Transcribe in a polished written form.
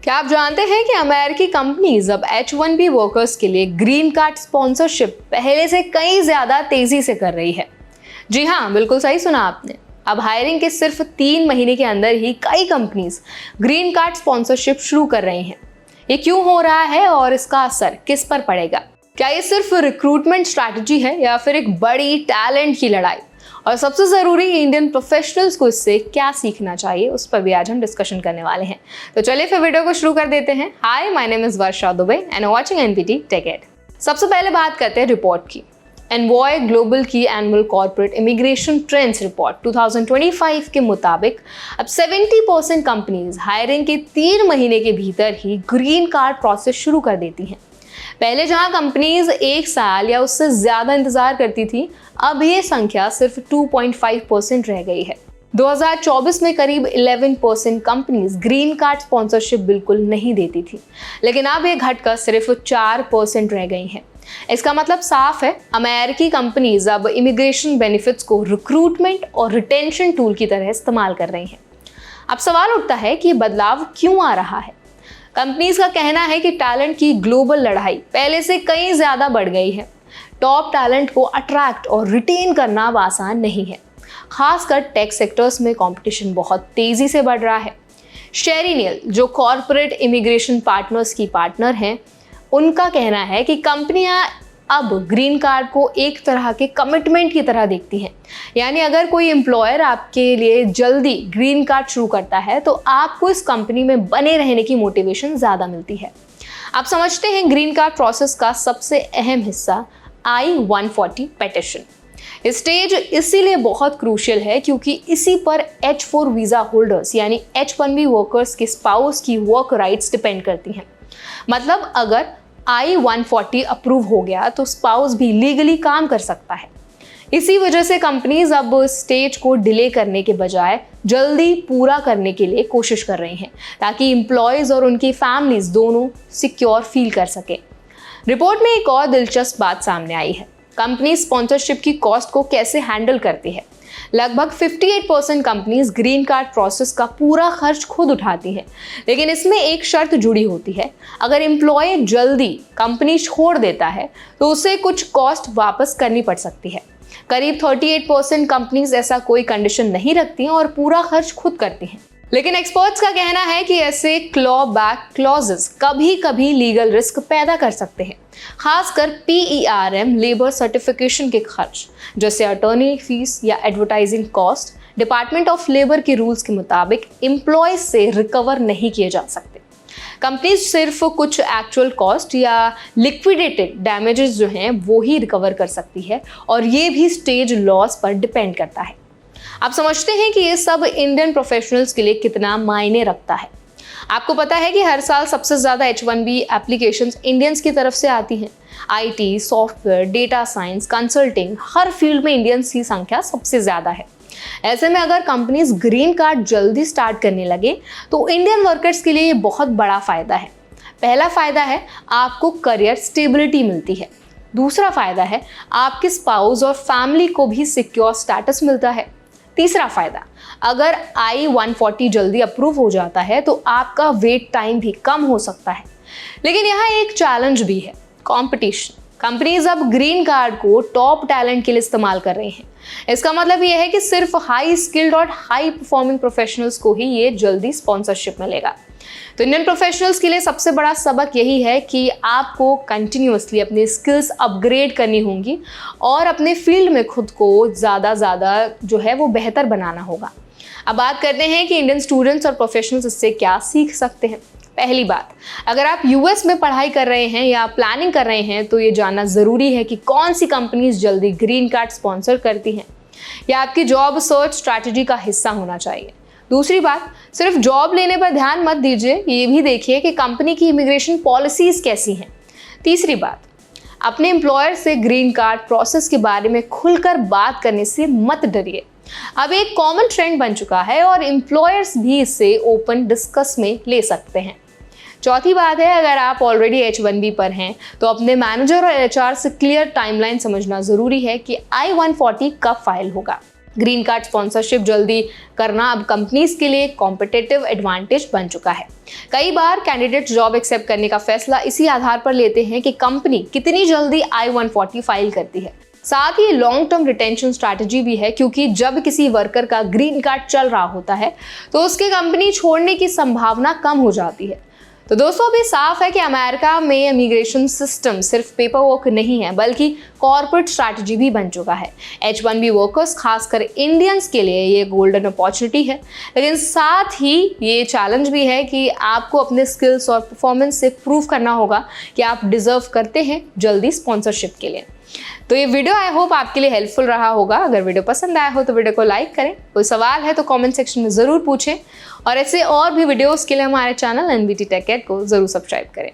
क्या आप जानते हैं कि अमेरिकी कंपनीज अब H1B वर्कर्स के लिए ग्रीन कार्ड स्पॉन्सरशिप पहले से कई ज्यादा तेजी से कर रही है। जी हाँ, बिल्कुल सही सुना आपने। अब हायरिंग के सिर्फ 3 महीने के अंदर ही कई कंपनीज ग्रीन कार्ड स्पॉन्सरशिप शुरू कर रही हैं। ये क्यों हो रहा है और इसका असर किस पर पड़ेगा? क्या ये सिर्फ रिक्रूटमेंट स्ट्रैटेजी है या फिर एक बड़ी टैलेंट की लड़ाई? और सबसे जरूरी, इंडियन प्रोफेशनल्स को इससे क्या सीखना चाहिए, उस पर भी आज हम डिस्कशन करने वाले हैं। तो चलिए फिर वीडियो को शुरू कर देते हैं। Hi, my name is Varsha Dubey and watching NPT tech it. सबसे पहले बात करते हैं रिपोर्ट की। एनवॉय ग्लोबल की annual corporate immigration trends report 2025 के मुताबिक अब 70% कंपनीज हायरिंग के 3 महीने के भीतर ही ग्रीन कार्ड प्रोसेस शुरू कर देती हैं। पहले जहां कंपनीज 1 साल या उससे ज्यादा इंतजार करती थी, अब ये संख्या सिर्फ 2.5% रह गई है। 2024 में करीब 11% कंपनीज ग्रीन कार्ड स्पॉन्सरशिप बिल्कुल नहीं देती थी, लेकिन अब ये घटकर सिर्फ 4% रह गई हैं। इसका मतलब साफ है, अमेरिकी कंपनीज अब इमिग्रेशन बेनिफिट्स को रिक्रूटमेंट और रिटेंशन टूल की तरह इस्तेमाल कर रही हैं। अब सवाल उठता है कि बदलाव क्यों आ रहा है? कंपनीज का कहना है कि टैलेंट की ग्लोबल लड़ाई पहले से कई ज्यादा बढ़ गई है। टॉप टैलेंट को अट्रैक्ट और रिटेन करना अब आसान नहीं है। खासकर टेक सेक्टर्स में कंपटीशन बहुत तेजी से बढ़ रहा है। शेरी नील, जो कॉर्पोरेट इमिग्रेशन पार्टनर्स की पार्टनर हैं, उनका कहना है कि कंपनियां अब ग्रीन कार्ड को एक तरह के कमिटमेंट की तरह देखती हैं। यानी अगर कोई एम्प्लॉयर आपके लिए जल्दी ग्रीन कार्ड शुरू करता है तो आपको इस कंपनी में बने रहने की मोटिवेशन ज़्यादा मिलती है। आप समझते हैं ग्रीन कार्ड प्रोसेस का सबसे अहम हिस्सा I-140 पेटिशन। स्टेज इसीलिए बहुत क्रूशियल है क्योंकि इसी पर H4 वीज़ा होल्डर्स यानी H1B वर्कर्स के स्पाउस की वर्क राइट्स डिपेंड करती हैं। मतलब अगर I-140 अप्रूव हो गया तो स्पाउस भी लीगली काम कर सकता है। इसी वजह से कंपनीज अब स्टेज को डिले करने के बजाय जल्दी पूरा करने के लिए कोशिश कर रही हैं, ताकि एम्प्लॉयज और उनकी फैमिलीज दोनों सिक्योर फील कर सके। रिपोर्ट में एक और दिलचस्प बात सामने आई है। कंपनी स्पॉन्सरशिप की कॉस्ट को कैसे हैंडल करती है। लगभग 58% कंपनीज ग्रीन कार्ड प्रोसेस का पूरा खर्च खुद उठाती हैं, लेकिन इसमें एक शर्त जुड़ी होती है। अगर एम्प्लॉय जल्दी कंपनी छोड़ देता है तो उसे कुछ कॉस्ट वापस करनी पड़ सकती है। करीब 38% कंपनीज ऐसा कोई कंडीशन नहीं रखती हैं और पूरा खर्च खुद करती हैं। लेकिन एक्सपर्ट्स का कहना है कि ऐसे क्लॉ बैक क्लॉजेस कभी कभी लीगल रिस्क पैदा कर सकते हैं, खासकर PERM लेबर सर्टिफिकेशन के खर्च, जैसे अटॉर्नी फीस या advertising cost, department of labour के रूल्स के मुताबिक एम्प्लॉयज से रिकवर नहीं किए जा सकते। कंपनीज सिर्फ कुछ एक्चुअल कॉस्ट या लिक्विडेटेड डैमेजेस जो हैं वो ही रिकवर कर सकती है, और ये भी स्टेज लॉस पर डिपेंड करता है। आप समझते हैं कि ये सब इंडियन प्रोफेशनल्स के लिए कितना मायने रखता है। आपको पता है कि हर साल सबसे ज़्यादा H1B एप्लीकेशंस इंडियंस की तरफ से आती हैं। IT, software, data science, consulting, her field में इंडियंस की संख्या सबसे ज़्यादा है। ऐसे में अगर कंपनीज ग्रीन कार्ड जल्दी स्टार्ट करने लगे तो इंडियन वर्कर्स के लिए ये बहुत बड़ा फ़ायदा है। पहला फ़ायदा है, आपको करियर स्टेबिलिटी मिलती है। दूसरा फ़ायदा है, आपके स्पाउस और फैमिली को भी सिक्योर स्टेटस मिलता है। तीसरा फायदा, अगर I-140 जल्दी अप्रूव हो जाता है तो आपका वेट टाइम भी कम हो सकता है। लेकिन यहाँ एक चैलेंज भी है, कंपटीशन। कंपनीज अब ग्रीन कार्ड को टॉप टैलेंट के लिए इस्तेमाल कर रही हैं। इसका मतलब यह है कि सिर्फ हाई स्किल्ड और हाई परफॉर्मिंग प्रोफेशनल्स को ही ये जल्दी स्पॉन्सरशिप मिलेगा। तो इंडियन प्रोफेशनल्स के लिए सबसे बड़ा सबक यही है कि आपको कंटिन्यूअसली अपनी स्किल्स अपग्रेड करनी होंगी और अपने फील्ड में खुद को ज़्यादा जो है वो बेहतर बनाना होगा। अब बात करते हैं कि इंडियन स्टूडेंट्स और प्रोफेशनल्स इससे क्या सीख सकते हैं। पहली बात, अगर आप US में पढ़ाई कर रहे हैं या प्लानिंग कर रहे हैं तो ये जानना ज़रूरी है कि कौन सी कंपनीज जल्दी ग्रीन कार्ड स्पॉन्सर करती हैं। यह आपकी जॉब सर्च स्ट्रैटेजी का हिस्सा होना चाहिए। दूसरी बात, सिर्फ जॉब लेने पर ध्यान मत दीजिए, ये भी देखिए कि कंपनी की इमिग्रेशन पॉलिसीज़ कैसी हैं। तीसरी बात, अपने एम्प्लॉयर से ग्रीन कार्ड प्रोसेस के बारे में खुलकर बात करने से मत डरिए। अब एक कॉमन ट्रेंड बन चुका है और एम्प्लॉयर्स भी इसे ओपन डिस्कस में ले सकते हैं। चौथी बात है, अगर आप ऑलरेडी H1B पर हैं तो अपने मैनेजर और HR से क्लियर टाइमलाइन समझना ज़रूरी है कि I-140 कब फाइल होगा। ग्रीन कार्ड स्पॉन्सरशिप जल्दी करना अब कंपनीज के लिए कॉम्पिटिटिव एडवांटेज बन चुका है। कई बार कैंडिडेट जॉब एक्सेप्ट करने का फैसला इसी आधार पर लेते हैं कि कंपनी कितनी जल्दी I-140 फाइल करती है। साथ ही लॉन्ग टर्म रिटेंशन स्ट्रैटेजी भी है, क्योंकि जब किसी वर्कर का ग्रीन कार्ड चल रहा होता है तो उसके कंपनी छोड़ने की संभावना कम हो जाती है। तो दोस्तों अभी साफ है कि अमेरिका में इमिग्रेशन सिस्टम सिर्फ पेपर वर्क नहीं है बल्कि कॉर्पोरेट स्ट्रैटेजी भी बन चुका है। H-1B वर्कर्स खासकर इंडियंस के लिए ये गोल्डन अपॉर्चुनिटी है, लेकिन साथ ही ये चैलेंज भी है कि आपको अपने स्किल्स और परफॉर्मेंस से प्रूव करना होगा कि आप डिजर्व करते हैं जल्दी स्पॉन्सरशिप के लिए। तो ये वीडियो आई होप आपके लिए हेल्पफुल रहा होगा। अगर वीडियो पसंद आया हो तो वीडियो को लाइक करें, कोई सवाल है तो कमेंट सेक्शन में ज़रूर पूछें और ऐसे और भी वीडियोस के लिए हमारे चैनल NBT Tech Ed को ज़रूर सब्सक्राइब करें।